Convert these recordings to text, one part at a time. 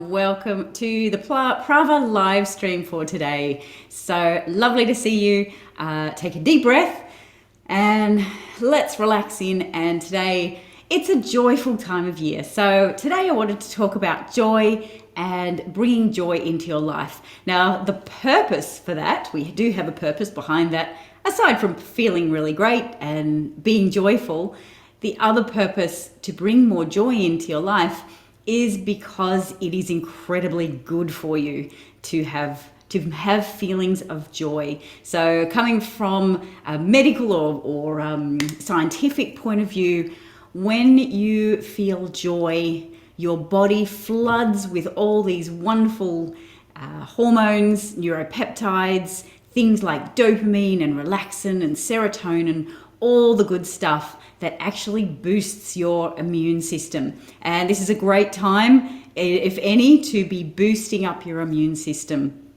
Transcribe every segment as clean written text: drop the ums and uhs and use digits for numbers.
Welcome to the PRAVA live stream for today. So lovely to see you. Take a deep breath and let's relax in. And today it's a joyful time of year. So today I wanted to talk about joy and bringing joy into your life. Now, the purpose for that, we do have a purpose behind that, aside from feeling really great and being joyful. The other purpose to bring more joy into your life is because it is incredibly good for you to have feelings of joy. So coming from a medical or scientific point of view, when you feel joy, your body floods with all these wonderful hormones, neuropeptides, things like dopamine and relaxin and serotonin, all the good stuff that actually boosts your immune system. And this is a great time, if any, to be boosting up your immune system.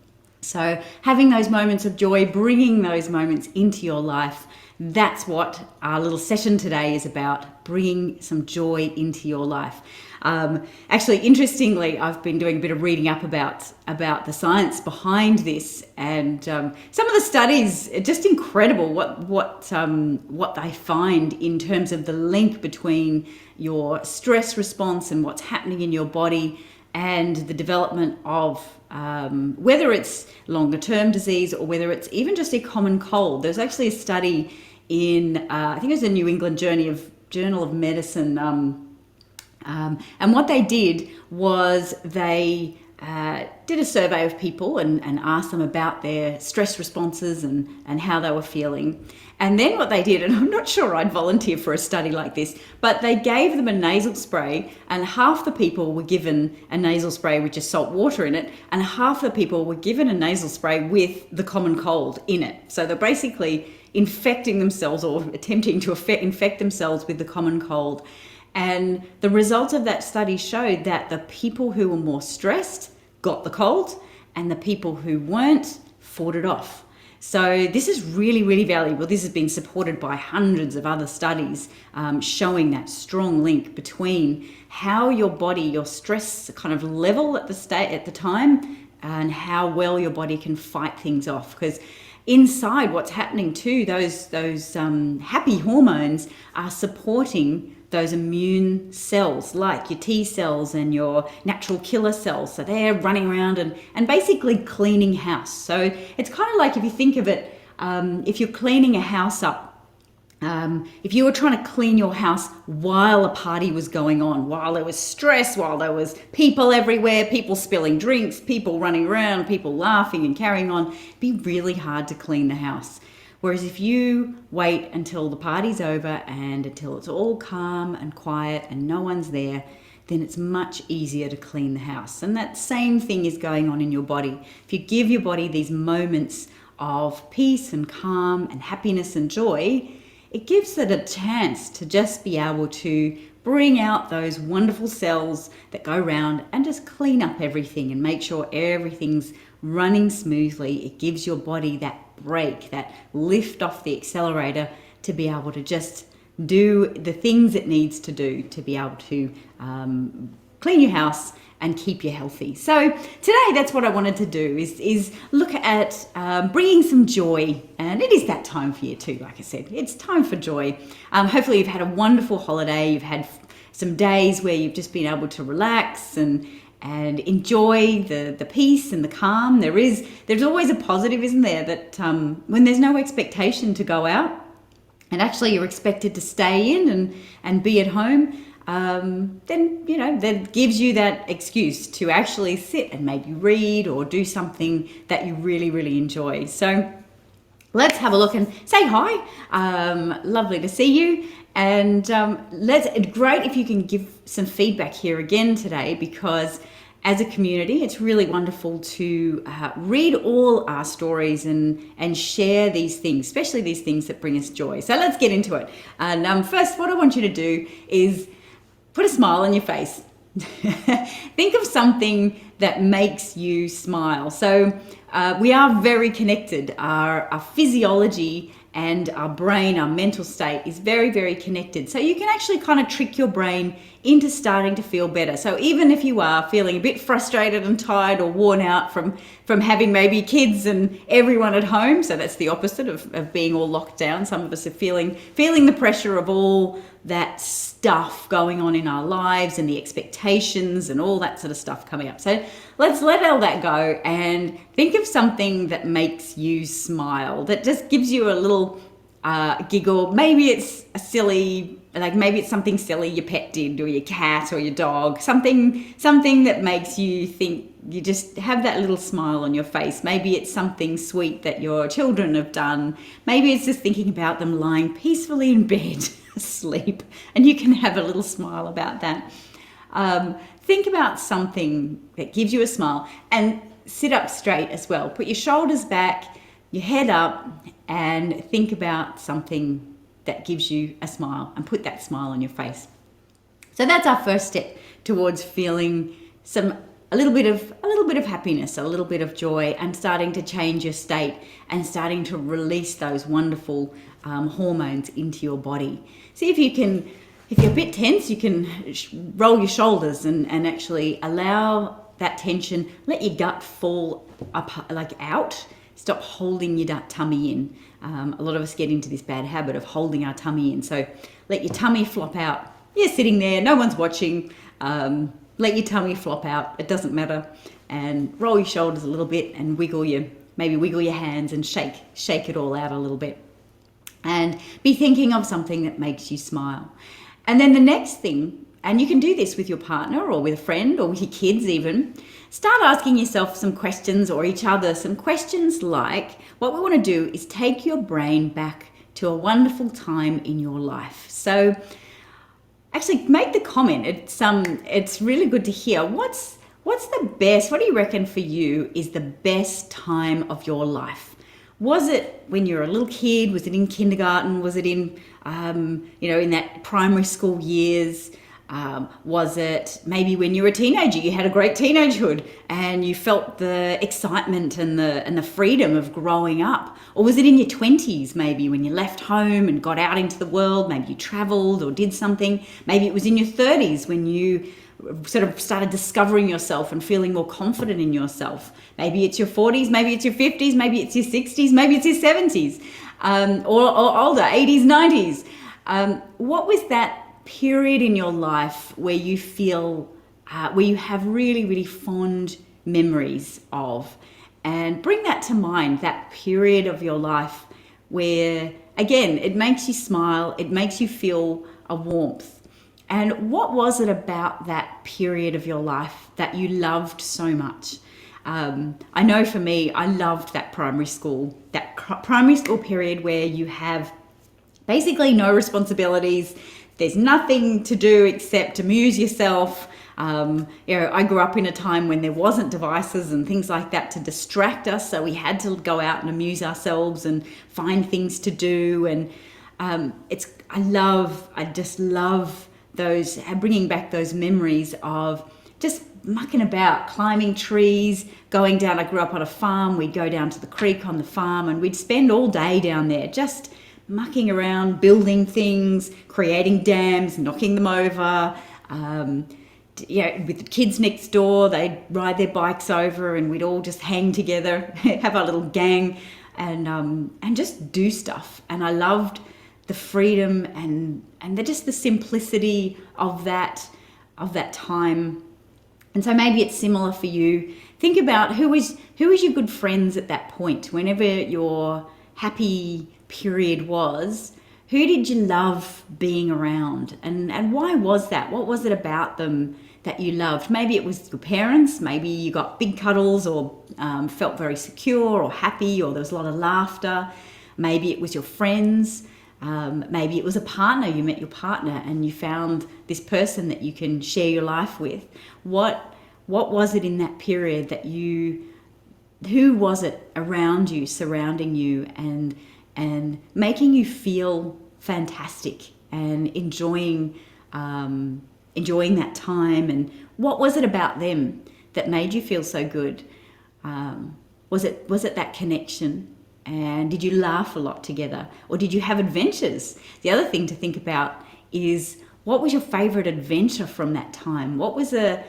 So having those moments of joy, bringing those moments into your life, that's what our little session today is about, bringing some joy into your life. Actually, interestingly, I've been doing a bit of reading up about the science behind this, and some of the studies are just incredible. What they find in terms of the link between your stress response and what's happening in your body and the development of whether it's longer term disease or whether it's even just a common cold. There's actually a study in I think it was the New England Journal of Medicine. And what they did was they did a survey of people and asked them about their stress responses and how they were feeling. And then what they did, and I'm not sure I'd volunteer for a study like this, but they gave them a nasal spray, and half the people were given a nasal spray with just salt water in it, and half the people were given a nasal spray with the common cold in it. So they're basically infecting themselves or attempting to infect themselves with the common cold. And the results of that study showed that the people who were more stressed got the cold, and the people who weren't fought it off. So this is really, really valuable. This has been supported by hundreds of other studies showing that strong link between how your body, your stress kind of level at the time, and how well your body can fight things off. Because inside, what's happening too, those happy hormones are supporting those immune cells, like your T cells and your natural killer cells. So they're running around and basically cleaning house. So it's kind of like, if you think of it, if you're cleaning a house up, if you were trying to clean your house while a party was going on, while there was stress, while there was people everywhere, people spilling drinks, people running around, people laughing and carrying on, it'd be really hard to clean the house. Whereas if you wait until the party's over and until it's all calm and quiet and no one's there, then it's much easier to clean the house. And that same thing is going on in your body. If you give your body these moments of peace and calm and happiness and joy, it gives it a chance to just be able to bring out those wonderful cells that go around and just clean up everything and make sure everything's running smoothly. It gives your body that break, that lift off the accelerator to be able to just do the things it needs to do to be able to clean your house and keep you healthy. So today, that's what I wanted to do is look at bringing some joy. And it is that time for you too, like I said. It's time for joy. Hopefully you've had a wonderful holiday. You've had some days where you've just been able to relax and enjoy the peace and the calm. There's always a positive, isn't there, that when there's no expectation to go out and actually you're expected to stay in and be at home, then, that gives you that excuse to actually sit and maybe read or do something that you really, really enjoy. So let's have a look and say hi. Lovely to see you. And it's great if you can give some feedback here again today, because as a community, it's really wonderful to read all our stories and share these things, especially these things that bring us joy. So let's get into it. And first, what I want you to do is put a smile on your face. Think of something that makes you smile. So we are very connected. Our physiology and our brain, our mental state is very, very connected. So you can actually kind of trick your brain into starting to feel better. So even if you are feeling a bit frustrated and tired or worn out from having maybe kids and everyone at home, so that's the opposite of being all locked down. Some of us are feeling the pressure of all that stuff going on in our lives and the expectations and all that sort of stuff coming up. So let's let all that go and think of something that makes you smile, that just gives you a little giggle. Maybe it's maybe it's something silly your pet did, or your cat or your dog, something that makes you think, you just have that little smile on your face. Maybe it's something sweet that your children have done. Maybe it's just thinking about them lying peacefully in bed asleep, and you can have a little smile about that. Think about something that gives you a smile, and sit up straight as well. Put your shoulders back, your head up, and think about something that gives you a smile, and put that smile on your face. So that's our first step towards feeling a little bit of happiness, a little bit of joy, and starting to change your state and starting to release those wonderful hormones into your body. See if you're a bit tense, you can roll your shoulders and actually allow that tension, let your gut fall up, out. Stop holding your tummy in. A lot of us get into this bad habit of holding our tummy in. So let your tummy flop out. You're sitting there, no one's watching. Let your tummy flop out. It doesn't matter. And roll your shoulders a little bit and wiggle your hands and shake it all out a little bit. And be thinking of something that makes you smile. And then the next thing, and you can do this with your partner or with a friend or with your kids even, start asking yourself some questions, or each other some questions, like, what we want to do is take your brain back to a wonderful time in your life. So actually make the comment. It's really good to hear. What's the best, what do you reckon for you is the best time of your life? Was it when you were a little kid? Was it in kindergarten? Was it in in that primary school years? Was it maybe when you were a teenager, you had a great teenagehood and you felt the excitement and the freedom of growing up? Or was it in your 20s, maybe when you left home and got out into the world? Maybe you traveled or did something. Maybe it was in your 30s when you sort of started discovering yourself and feeling more confident in yourself. Maybe it's your 40s, maybe it's your 50s, maybe it's your 60s, maybe it's your 70s, or older, 80s, 90s. What was that period in your life where you feel, where you have really, really fond memories of? And bring that to mind, that period of your life where, again, it makes you smile, it makes you feel a warmth. And what was it about that period of your life that you loved so much? I know for me, I loved that primary school period where you have basically no responsibilities. There's nothing to do except amuse yourself. I grew up in a time when there wasn't devices and things like that to distract us, so we had to go out and amuse ourselves and find things to do. And I just love those, bringing back those memories of just mucking about, climbing trees, going down. I grew up on a farm. We'd go down to the creek on the farm and we'd spend all day down there just mucking around, building things, creating dams, knocking them over. With the kids next door, they'd ride their bikes over and we'd all just hang together, have our little gang, and just do stuff. And I loved the freedom and just the simplicity of that time. And so maybe it's similar for you. Think about who is your good friends at that point, whenever your happy period was. Who did you love being around, and why was that? What was it about them that you loved? Maybe it was your parents, maybe you got big cuddles, or felt very secure or happy, or there was a lot of laughter. Maybe it was your friends. Maybe it was a partner. You met your partner and you found this person that you can share your life with. What was it in that period that who was it around you, surrounding you, and making you feel fantastic and enjoying that time? And what was it about them that made you feel so good? Was it that connection? And did you laugh a lot together? Or did you have adventures? The other thing to think about is, what was your favorite adventure from that time? What was a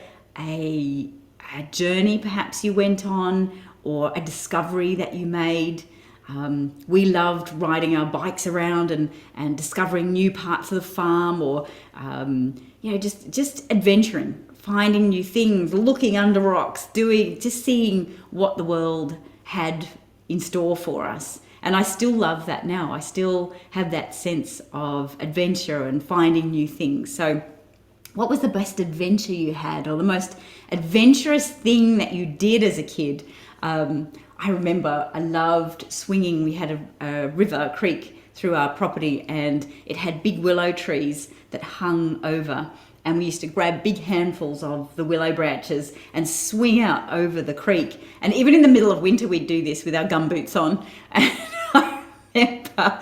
journey perhaps you went on, or a discovery that you made? We loved riding our bikes around and discovering new parts of the farm, or just adventuring, finding new things, looking under rocks, just seeing what the world had in store for us. And I still love that now. I still have that sense of adventure and finding new things. So what was the best adventure you had, or the most adventurous thing that you did as a kid? I remember I loved swinging. We had a river, a creek through our property, and it had big willow trees that hung over. And we used to grab big handfuls of the willow branches and swing out over the creek. And even in the middle of winter, we'd do this with our gumboots on. And I remember,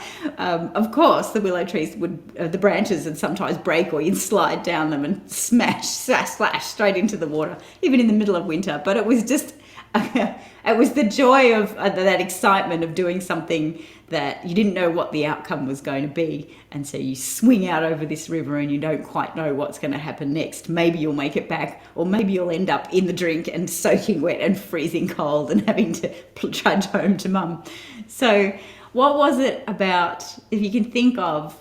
of course, the willow trees the branches would sometimes break, or you'd slide down them and smash, slash, straight into the water, even in the middle of winter. But it was just, it was the joy of that excitement of doing something that you didn't know what the outcome was going to be. And so you swing out over this river and you don't quite know what's going to happen next. Maybe you'll make it back, or maybe you'll end up in the drink and soaking wet and freezing cold and having to trudge home to mum. So what was it about, if you can think of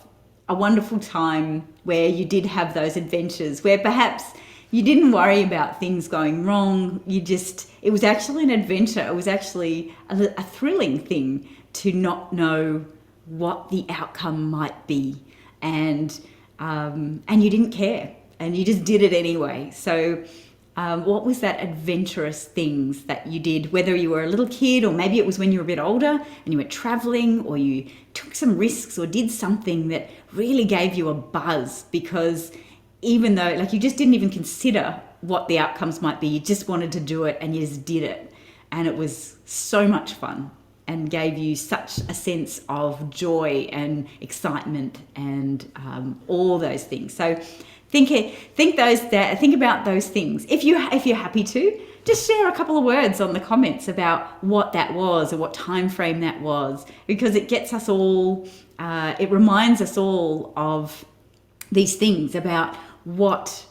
a wonderful time where you did have those adventures, where perhaps you didn't worry about things going wrong, it was actually an adventure. It was actually a thrilling thing to not know what the outcome might be, and you didn't care, and you just did it anyway. So what was that adventurous things that you did, whether you were a little kid, or maybe it was when you were a bit older and you were traveling, or you took some risks or did something that really gave you a buzz, because even though, like, you just didn't even consider what the outcomes might be, you just wanted to do it and you just did it. And it was so much fun and gave you such a sense of joy and excitement and all those things. So think about those things. If you're happy to, just share a couple of words on the comments about what that was, or what time frame that was, because it gets us all, it reminds us all of these things about what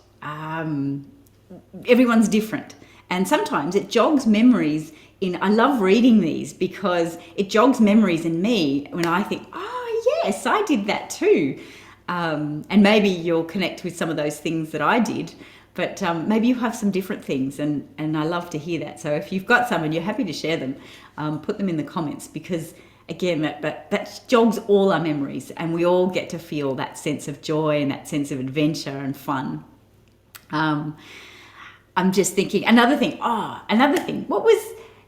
everyone's different. And sometimes it jogs memories I love reading these, because it jogs memories in me when I think, oh yes, I did that too. And maybe you'll connect with some of those things that I did, but maybe you have some different things, and I love to hear that. So if you've got some and you're happy to share them, put them in the comments, because again, that jogs all our memories, and we all get to feel that sense of joy and that sense of adventure and fun. I'm just thinking, another thing.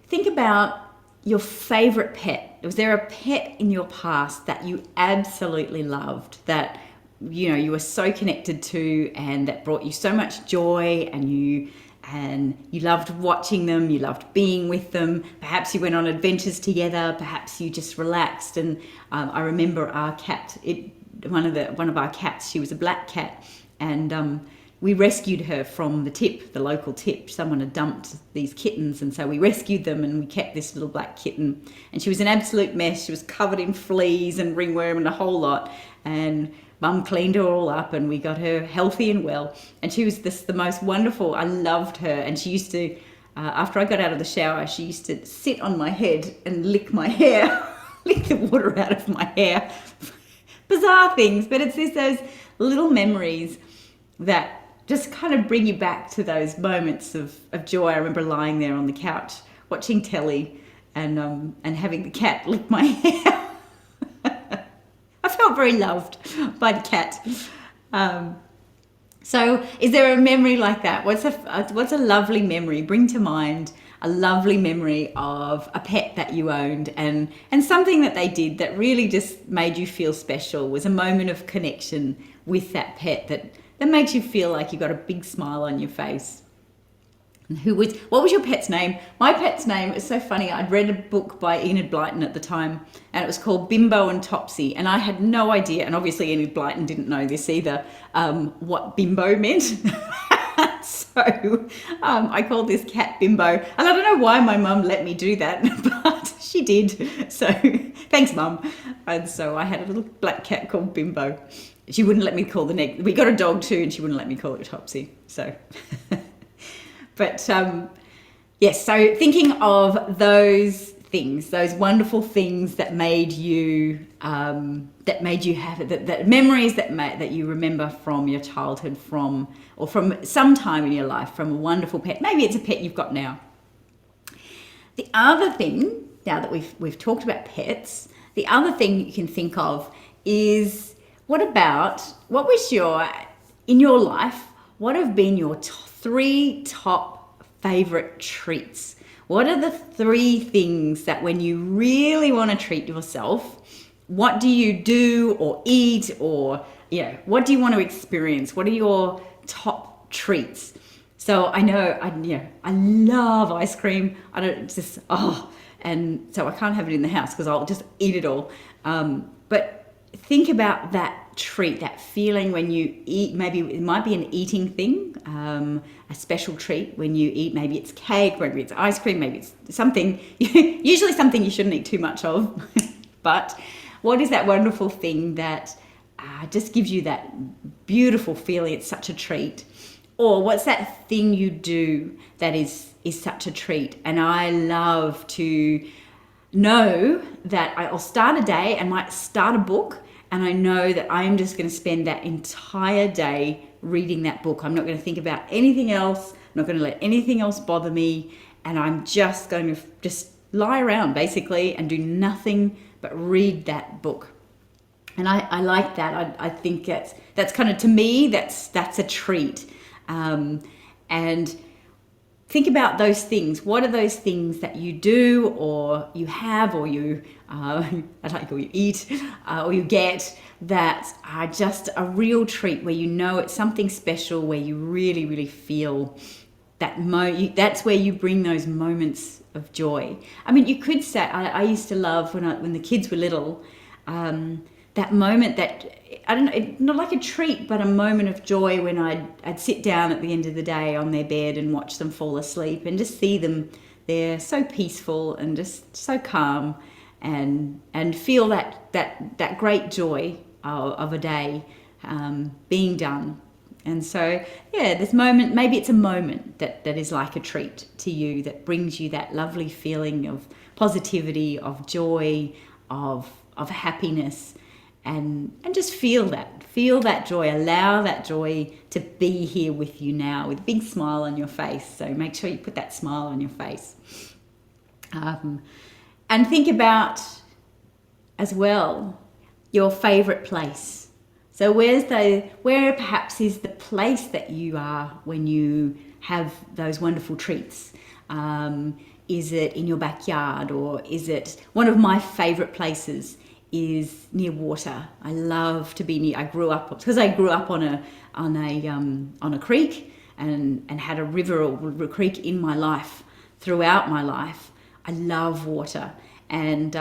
Think about your favorite pet. Was there a pet in your past that you absolutely loved, that you were so connected to, and that brought you so much joy, and you loved watching them, you loved being with them? Perhaps you went on adventures together, perhaps you just relaxed. And I remember our cat, one of our cats, she was a black cat, and we rescued her from the local tip. Someone had dumped these kittens, and so we rescued them, and we kept this little black kitten. And she was an absolute mess. She was covered in fleas and ringworm and a whole lot. And Mum cleaned her all up, and we got her healthy and well. And she was the most wonderful. I loved her. And she used to, after I got out of the shower, she used to sit on my head and lick my hair, lick the water out of my hair. Bizarre things, but it's just those little memories that just kind of bring you back to those moments of joy. I remember lying there on the couch watching telly and having the cat lick my hair. I felt very loved by the cat. So is there a memory like that? What's a lovely memory? Bring to mind a lovely memory of a pet that you owned, and something that they did that really just made you feel special, was a moment of connection with that pet that makes you feel like you got a big smile on your face. And what was your pet's name? My pet's name is so funny. I'd read a book by Enid Blyton at the time, and it was called Bimbo and Topsy, and I had no idea, and obviously Enid Blyton didn't know this either, what bimbo meant. So I called this cat Bimbo, and I don't know why my mum let me do that, but she did. So thanks, Mum. And so I had a little black cat called Bimbo. She wouldn't let me call the next. We got a dog too, and she wouldn't let me call it Topsy. So, but yes. So thinking of those things, those wonderful things that made you have it, that memories that you remember from your childhood, or from some time in your life, from a wonderful pet. Maybe it's a pet you've got now. The other thing, now that we've talked about pets, the other thing you can think of is, what was in your life, what have been your 3 top favorite treats? What are the 3 things that when you really want to treat yourself, what do you do or eat, or what do you want to experience? What are your top treats? So I know, I love ice cream. And so I can't have it in the house because I'll just eat it all. But think about that treat, that feeling when you eat. Maybe it might be an eating thing, a special treat when you eat. Maybe it's cake, maybe it's ice cream, maybe it's something, usually something you shouldn't eat too much of. But what is that wonderful thing that just gives you that beautiful feeling? It's such a treat. Or what's that thing you do that is such a treat? And I love to know that I'll start a day and might start a book, and I know that I'm just going to spend that entire day reading that book. I'm not going to think about anything else. I'm not going to let anything else bother me. And I'm just going to just lie around basically and do nothing but read that book. And I like that. I think that's kind of, to me, that's a treat. And think about those things. What are those things that you do, or you have, or you or you eat, or you get, that are just a real treat, where you know it's something special, where you really, really feel that that's where you bring those moments of joy. I mean, you could say, I used to love when the kids were little, that moment that, I don't know, not like a treat, but a moment of joy when I'd sit down at the end of the day on their bed and watch them fall asleep and just see them there so peaceful and just so calm, and feel that great joy of a day being done. And so, this moment, maybe it's a moment that is like a treat to you, that brings you that lovely feeling of positivity, of joy, of happiness. And just feel that joy, allow that joy to be here with you now, with a big smile on your face. So make sure you put that smile on your face. And think about, as well, your favorite place. So where perhaps is the place that you are when you have those wonderful treats? Is it in your backyard, or is it one of my favorite places? Is near water. I love to be near. I grew up on a creek and had a river or a creek in my life throughout my life. I love water, and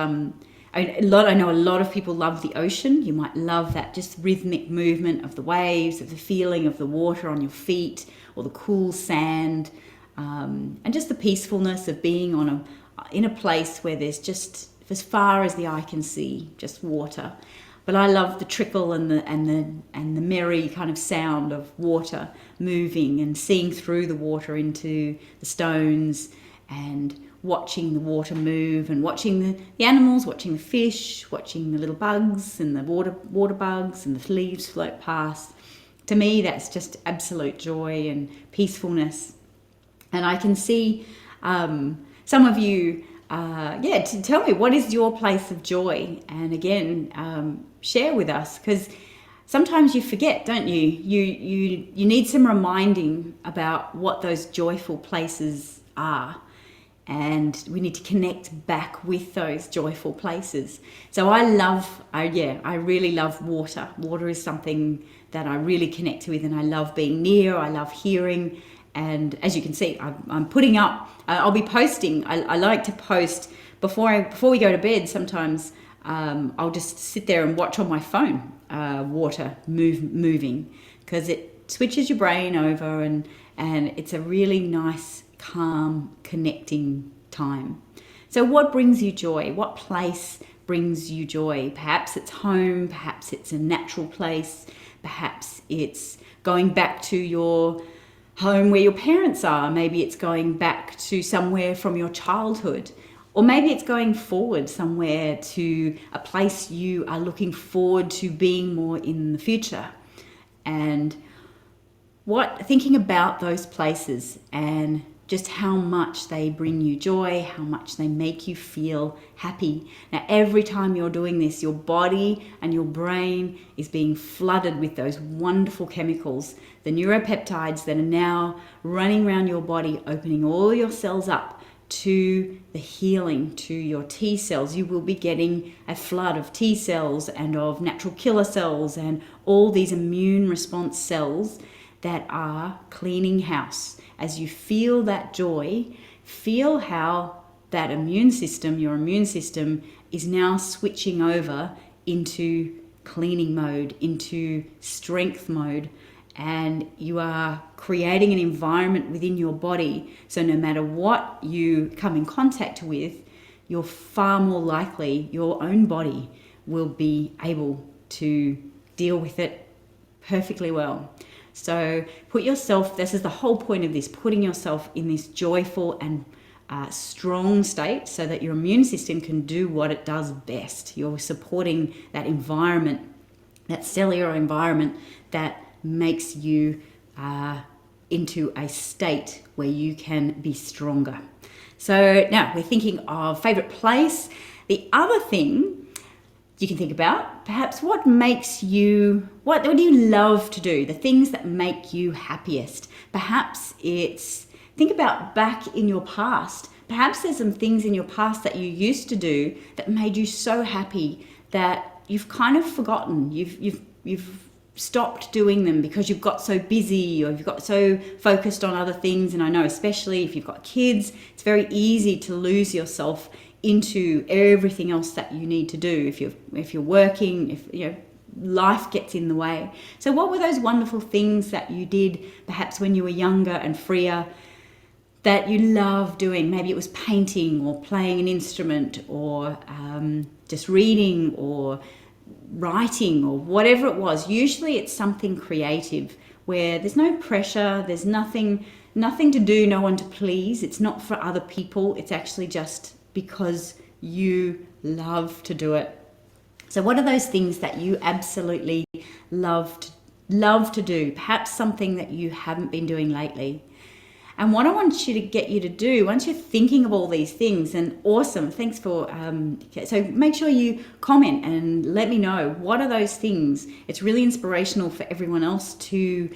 I know a lot of people love the ocean. You might love that just rhythmic movement of the waves, of the feeling of the water on your feet, or the cool sand, and just the peacefulness of being in a place where there's just, as far as the eye can see, just water. But I love the trickle and the merry kind of sound of water moving, and seeing through the water into the stones, and watching the water move, and watching the animals, watching the fish, watching the little bugs and the water bugs and the leaves float past. To me, that's just absolute joy and peacefulness. And I can see some of you, to tell me, what is your place of joy? And again, share with us, because sometimes you forget, don't you? You need some reminding about what those joyful places are. And we need to connect back with those joyful places. So I really love water. Water is something that I really connect with, and I love being near. I love hearing. And as you can see, I'm putting up, I'll be posting. I like to post before we go to bed. Sometimes I'll just sit there and watch on my phone water moving, because it switches your brain over, and it's a really nice, calm, connecting time. So what brings you joy? What place brings you joy? Perhaps it's home, perhaps it's a natural place, perhaps it's going back to your home where your parents are, maybe it's going back to somewhere from your childhood, or maybe it's going forward somewhere to a place you are looking forward to being more in the future. And thinking about those places and just how much they bring you joy, how much they make you feel happy. Now, every time you're doing this, your body and your brain is being flooded with those wonderful chemicals, the neuropeptides that are now running around your body, opening all your cells up to the healing, to your T cells. You will be getting a flood of T cells and of natural killer cells and all these immune response cells that are cleaning house. As you feel that joy, feel how that immune system, your immune system, is now switching over into cleaning mode, into strength mode, and you are creating an environment within your body. So no matter what you come in contact with, you're far more likely, your own body will be able to deal with it perfectly well. So put yourself, this is the whole point of this, putting yourself in this joyful and strong state so that your immune system can do what it does best. You're supporting that environment, that cellular environment that makes you into a state where you can be stronger. So now we're thinking of favorite place. The other thing you can think about, perhaps what makes you, what do you love to do? The things that make you happiest. Perhaps it's, think about back in your past. Perhaps there's some things in your past that you used to do that made you so happy that you've kind of forgotten. You've stopped doing them because you've got so busy or you've got so focused on other things. And I know especially if you've got kids, it's very easy to lose yourself into everything else that you need to do if you're working, if life gets in the way. So what were those wonderful things that you did perhaps when you were younger and freer that you love doing? Maybe it was painting or playing an instrument or just reading or writing or whatever it was. Usually it's something creative where there's no pressure, there's nothing to do, no one to please. It's not for other people. It's actually just because you love to do it. So what are those things that you absolutely love to do? Perhaps something that you haven't been doing lately. And what I want you to get you to do, once you're thinking of all these things, and awesome, thanks for, so make sure you comment and let me know, what are those things? It's really inspirational for everyone else to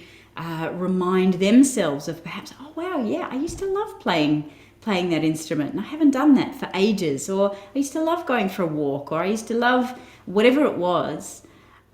remind themselves of perhaps, oh wow, yeah, I used to love playing that instrument and I haven't done that for ages, or I used to love going for a walk, or I used to love whatever it was.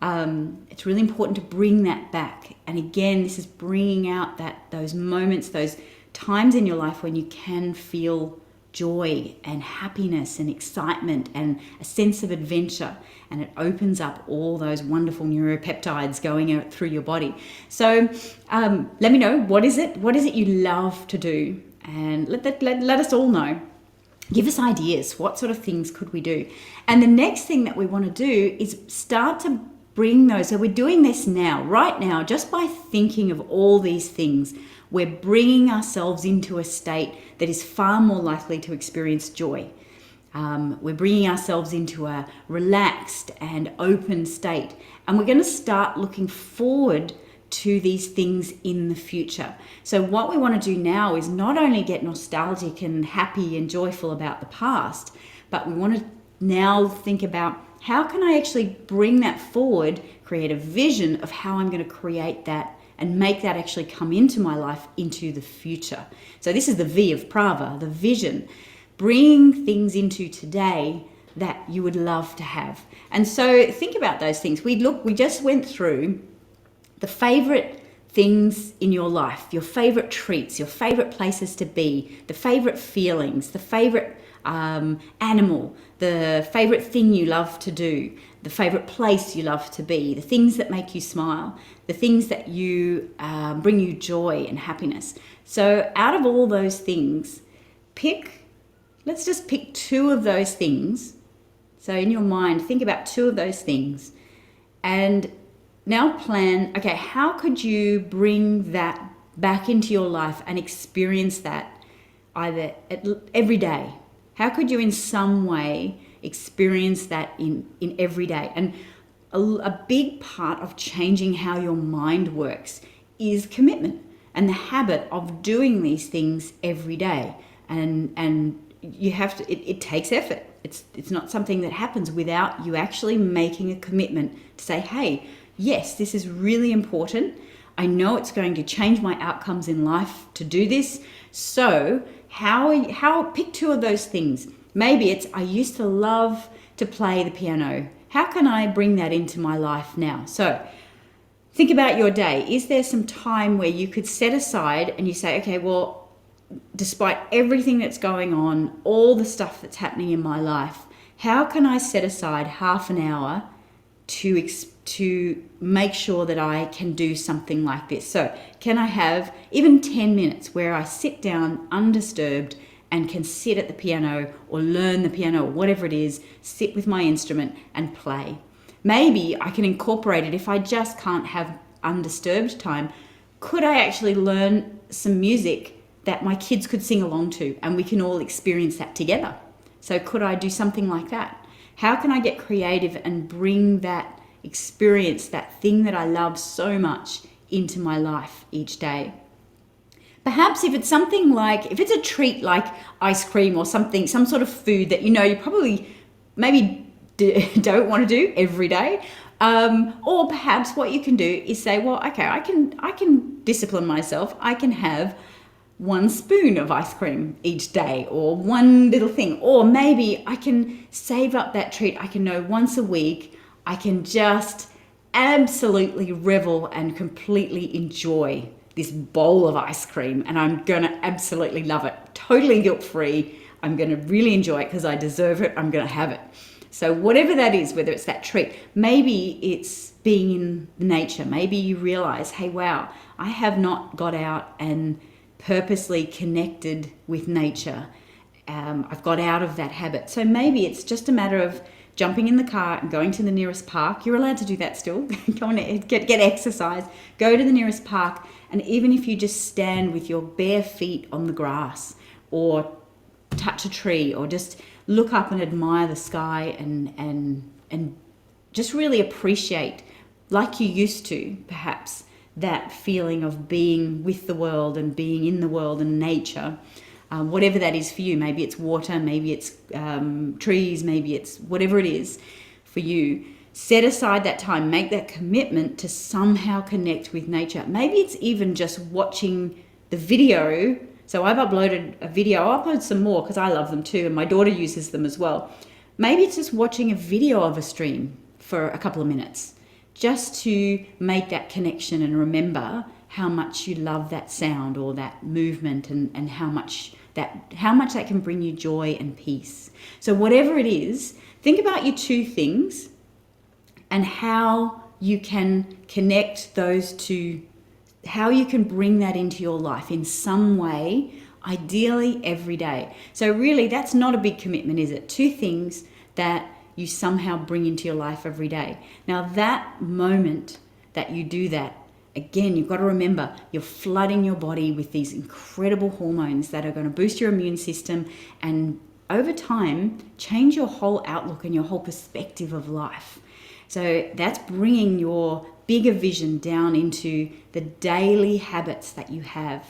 It's really important to bring that back. And again, this is bringing out those moments, those times in your life when you can feel joy and happiness and excitement and a sense of adventure, and it opens up all those wonderful neuropeptides going out through your body. So let me know, what is it you love to do? And let us all know. Give us ideas. What sort of things could we do? And the next thing that we want to do is start to bring those. So we're doing this now, right now, just by thinking of all these things, we're bringing ourselves into a state that is far more likely to experience joy. We're bringing ourselves into a relaxed and open state. And we're going to start looking forward to these things in the future. So what we want to do now is not only get nostalgic and happy and joyful about the past, but we want to now think about, how can I actually bring that forward, create a vision of how I'm going to create that and make that actually come into my life into the future. So this is the V of PRAVA, the vision. Bring things into today that you would love to have. And so think about those things. We just went through the favorite things in your life, your favorite treats, your favorite places to be, the favorite feelings, the favorite animal, the favorite thing you love to do, the favorite place you love to be, the things that make you smile, the things that you bring you joy and happiness. So out of all those things, pick let's just pick two of those things. So in your mind, think about two of those things and now plan, okay, how could you bring that back into your life and experience that either every day? How could you in some way experience that in every day? And a big part of changing how your mind works is commitment and the habit of doing these things every day. And you have to, it takes effort. It's not something that happens without you actually making a commitment to say, hey, yes, this is really important. I know it's going to change my outcomes in life to do this. So how pick two of those things. Maybe it's, I used to love to play the piano. How can I bring that into my life now? So think about your day. Is there some time where you could set aside and you say, okay, well, despite everything that's going on, all the stuff that's happening in my life, how can I set aside half an hour to make sure that I can do something like this? So can I have even 10 minutes where I sit down undisturbed and can sit at the piano or learn the piano or whatever it is, sit with my instrument and play? Maybe I can incorporate it if I just can't have undisturbed time. Could I actually learn some music that my kids could sing along to and we can all experience that together? So could I do something like that? How can I get creative and bring that experience, that thing that I love so much, into my life each day? Perhaps if it's something like, if it's a treat like ice cream or something, some sort of food that you probably maybe don't want to do every day, or perhaps what you can do is say, well, okay, I can discipline myself. I can have one spoon of ice cream each day or one little thing, or maybe I can save up that treat. I can know once a week I can just absolutely revel and completely enjoy this bowl of ice cream, and I'm going to absolutely love it. Totally guilt-free. I'm going to really enjoy it because I deserve it. I'm going to have it. So whatever that is, whether it's that treat, maybe it's being in nature. Maybe you realize, hey, wow, I have not got out and purposely connected with nature. I've got out of that habit. So maybe it's just a matter of jumping in the car and going to the nearest park. You're allowed to do that still. Go and get exercise. Go to the nearest park, and even if you just stand with your bare feet on the grass or touch a tree or just look up and admire the sky and just really appreciate, like you used to perhaps, that feeling of being with the world and being in the world and nature, whatever that is for you. Maybe it's water, maybe it's trees, maybe it's whatever it is for you. Set aside that time, make that commitment to somehow connect with nature. Maybe it's even just watching the video. So I've uploaded a video. I'll upload some more because I love them too, and my daughter uses them as well. Maybe it's just watching a video of a stream for a couple of minutes, just to make that connection and remember how much you love that sound or that movement, and how much that can bring you joy and peace. So whatever it is, think about your two things and how you can connect those two, how you can bring that into your life in some way, ideally every day. So really, that's not a big commitment, is it? Two things that you somehow bring into your life every day. Now, that moment that you do that, again, you've got to remember, you're flooding your body with these incredible hormones that are going to boost your immune system and over time change your whole outlook and your whole perspective of life. So that's bringing your bigger vision down into the daily habits that you have.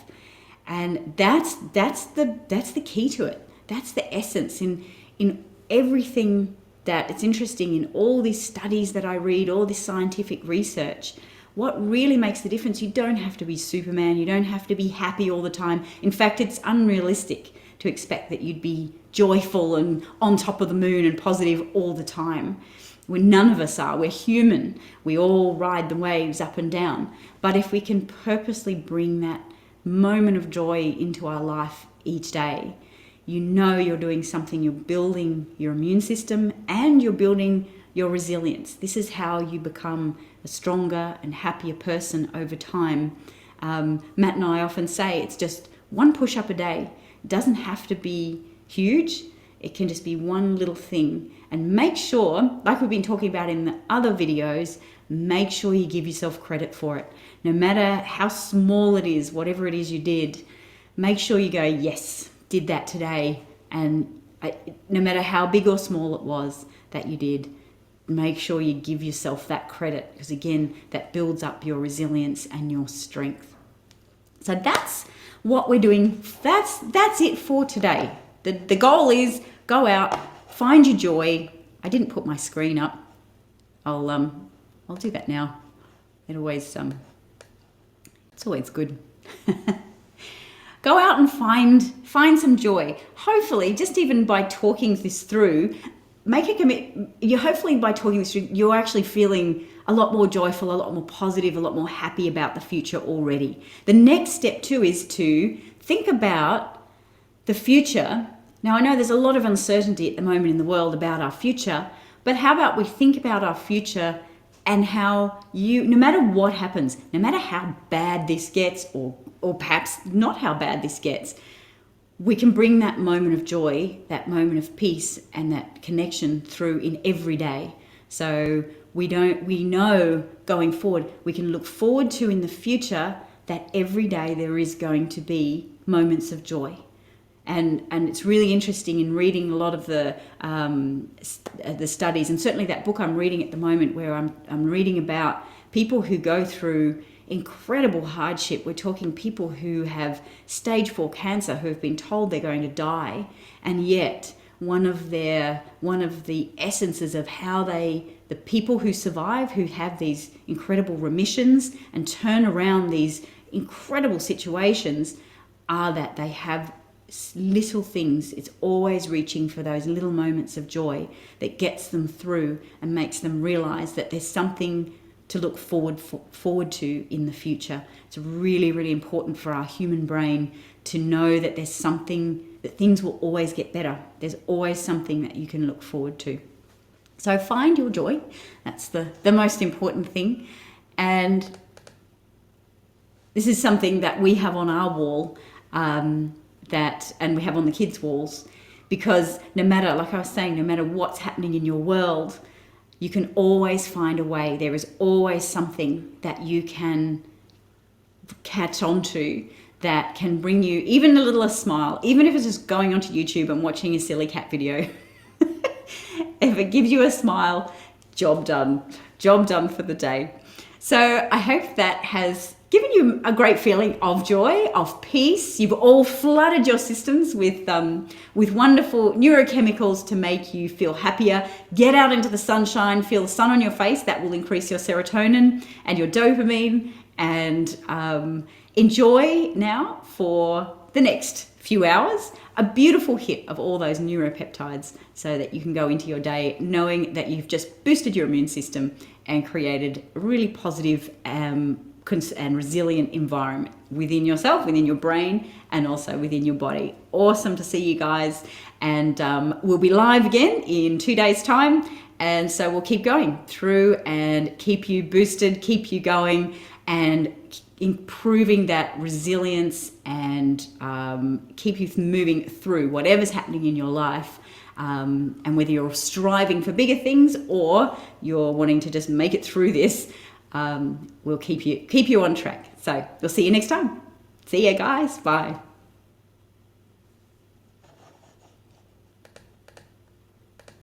And that's the key to it. That's the essence in everything. That it's interesting in all these studies that I read, all this scientific research, what really makes the difference, you don't have to be Superman, you don't have to be happy all the time. In fact, it's unrealistic to expect that you'd be joyful and on top of the moon and positive all the time. None of us are. We're human. We all ride the waves up and down. But if we can purposely bring that moment of joy into our life each day, you're doing something. You're building your immune system and you're building your resilience. This is how you become a stronger and happier person over time. Matt and I often say it's just one push-up a day. It doesn't have to be huge. It can just be one little thing. And make sure, like we've been talking about in the other videos, make sure you give yourself credit for it. No matter how small it is, whatever it is you did, make sure you go, yes, did that today. And no matter how big or small it was that you did, make sure you give yourself that credit, because again, that builds up your resilience and your strength. So that's what we're doing. That's it for today. The goal is go out, find your joy. I didn't put my screen up. I'll do that now. It's always good. Go out and find some joy. Hopefully, just even by talking this through, make a commitment. Hopefully by talking this through, you're actually feeling a lot more joyful, a lot more positive, a lot more happy about the future already. The next step too is to think about the future. Now I know there's a lot of uncertainty at the moment in the world about our future, but how about we think about our future and how no matter what happens, no matter how bad this gets, or perhaps not how bad this gets, we can bring that moment of joy, that moment of peace and that connection through in every day. So we know going forward, we can look forward to in the future that every day there is going to be moments of joy. And it's really interesting in reading a lot of the studies, and certainly that book I'm reading at the moment, where I'm reading about people who go through incredible hardship. We're talking people who have stage 4 cancer, who have been told they're going to die, and yet one of the essences of how the people who survive, who have these incredible remissions and turn around these incredible situations, are that they have little things. It's always reaching for those little moments of joy that gets them through and makes them realize that there's something to look forward to in the future. It's really, really important for our human brain to know that there's something, that things will always get better. There's always something that you can look forward to. So find your joy. That's the most important thing. And this is something that we have on our wall, and we have on the kids' walls, because no matter, like I was saying, no matter what's happening in your world, you can always find a way. There is always something that you can catch onto that can bring you even a smile, even if it's just going onto YouTube and watching a silly cat video. If it gives you a smile, job done for the day. So I hope that has given you a great feeling of joy, of peace. You've all flooded your systems with wonderful neurochemicals to make you feel happier. Get out into the sunshine, feel the sun on your face. That will increase your serotonin and your dopamine. And enjoy now for the next few hours a beautiful hit of all those neuropeptides, so that you can go into your day knowing that you've just boosted your immune system and created a really positive and resilient environment within yourself, within your brain, and also within your body. Awesome to see you guys. And we'll be live again in 2 days' time. And so we'll keep going through and keep you boosted, keep you going, and improving that resilience, and keep you moving through whatever's happening in your life. And whether you're striving for bigger things or you're wanting to just make it through this, we'll keep you on track. So we'll see you next time. See ya, guys. Bye.